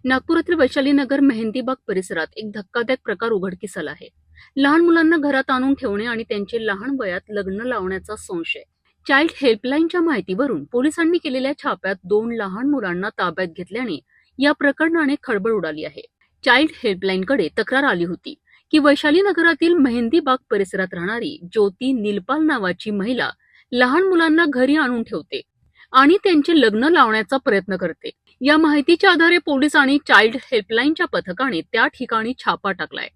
नागपुरातील वैशालीनगर मेहंदीबाग परिसरात एक धक्कादायक प्रकार उघडकीस आला आहे. लहान मुलांना घरात आणून ठेवणे आणि त्यांचे लहान वयात लग्न लावण्याचा संशय. चाइल्ड हेल्पलाईनच्या माहितीवरून पोलिसांनी केलेल्या छाप्यात 2 लहान मुलांना ताब्यात घेतल्याने या प्रकरणाने खळबळ उडाली आहे. चाइल्ड हेल्पलाईनकडे तक्रार आली होती की वैशाली नगरातील मेहंदीबाग परिसरात राहणारी ज्योती निलपाल नावाची महिला लहान मुलांना घरी आणून ठेवते आणि त्यांचे लग्न लावण्याचा प्रयत्न करते. या माहितीच्या आधारे पोलीस आणि चाइल्ड हेल्पलाईनच्या पथकाने त्या ठिकाणी छापा टाकलाय.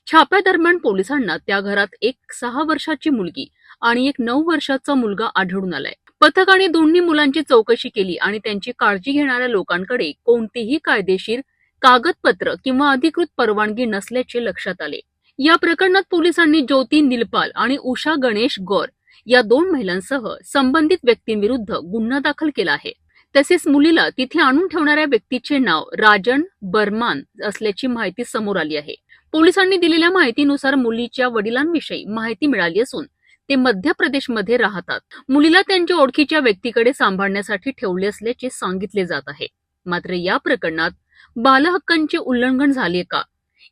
छाप्यादरम्यान पोलिसांना त्या घरात एक 6 वर्षाची मुलगी आणि एक 9 वर्षाचा मुलगा आढळून आलाय. पथकाने दोन्ही मुलांची चौकशी केली आणि त्यांची काळजी घेणाऱ्या लोकांकडे कोणतेही कायदेशीर कागदपत्र किंवा अधिकृत परवानगी नसल्याचे लक्षात आले. या प्रकरणात पोलिसांनी ज्योती निलपाल आणि उषा गणेश गौर या 2 महिलांसह संबंधित व्यक्तींविरुद्ध गुन्हा दाखल केला आहे. तसेच मुलीला तिथे आणून ठेवणाऱ्या व्यक्तीचे नाव राजन बर्मान असल्याची माहिती समोर आली आहे. पोलिसांनी दिलेल्या माहितीनुसार मुलीच्या वडिलांविषयी माहिती मिळाली असून ते मध्य प्रदेशमध्ये राहतात. मुलीला त्यांच्या ओळखीच्या व्यक्तीकडे सांभाळण्यासाठी ठेवले असल्याचे सांगितले जात आहे. मात्र या प्रकरणात बालहक्कांचे उल्लंघन झाले का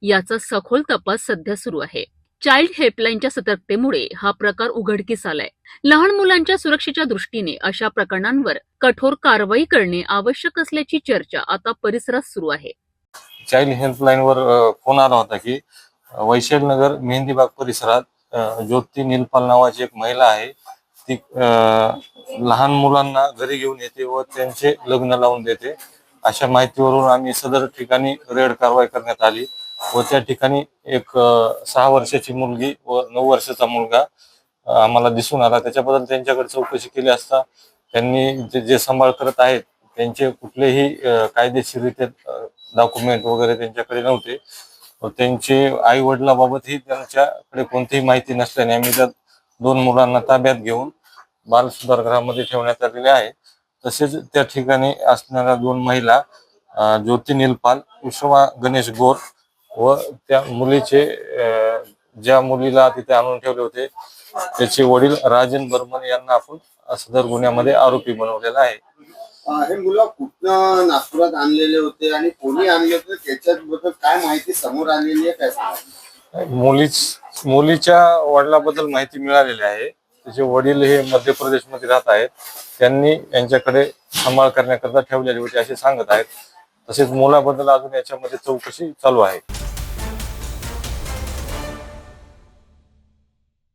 याचा सखोल तपास सध्या सुरू आहे. चाइल्ड हेल्पलाईनच्या सतर्कतेमुळे हा प्रकार उघडकीस आलाय. लहान मुलांच्या सुरक्षेच्या दृष्टीने अशा प्रकरणांवर कठोर कारवाई करणे आवश्यक असल्याची चर्चा आता परिसरात सुरू आहे. चाइल्ड हेल्पलाईनवर फोन आला होता की वैशालीनगर मेहंदीबाग परिसरात ज्योती निलपाल नावाची एक महिला आहे. ती लहान मुलांना घरी घेऊन येते व त्यांचे लग्न लावून देते. अशा माहितीवरून आम्ही सदर ठिकाणी रेड कारवाई करण्यात आली व त्या ठिकाणी एक 6 वर्षाची मुलगी व 9 वर्षाचा मुलगा आम्हाला दिसून आला. त्याच्याबद्दल त्यांच्याकडे चौकशी केली असता त्यांनी जे सांभाळ करत आहेत त्यांचे कुठलेही कायदेशीररित्या डॉक्युमेंट वगैरे त्यांच्याकडे नव्हते. त्यांचे आई वडिलांबाबतही त्यांच्याकडे कोणतीही माहिती नसल्याने आम्ही त्या 2 मुलांना ताब्यात घेऊन बाल सुधारगृहामध्ये ठेवण्यात आलेले आहे. तसेच त्या ठिकाणी असणाऱ्या 2 महिला ज्योती निलपाल, उषा गणेश गौर व त्या मुलीचे ज्या मुलीला तिथे आणून ठेवले होते त्याचे वडील राजन बर्मन यांना आपण सदर गुन्ह्यामध्ये आरोपी बनवलेला आहे. हे मुलं कुठं नागपुरात आणलेले होते आणि कोणी आणले होते त्याच्याबद्दल काय माहिती समोर आलेली आहे, काय सांगा? मुलीच्या वडिलांबद्दल माहिती मिळालेली आहे. त्याचे वडील हे मध्य प्रदेशमध्ये राहत आहेत. त्यांनी यांच्याकडे सांभाळ करण्याकरता ठेवलेले होते असे सांगत आहेत. तसेच मुलाबद्दल अजून याच्यामध्ये चौकशी चालू आहे.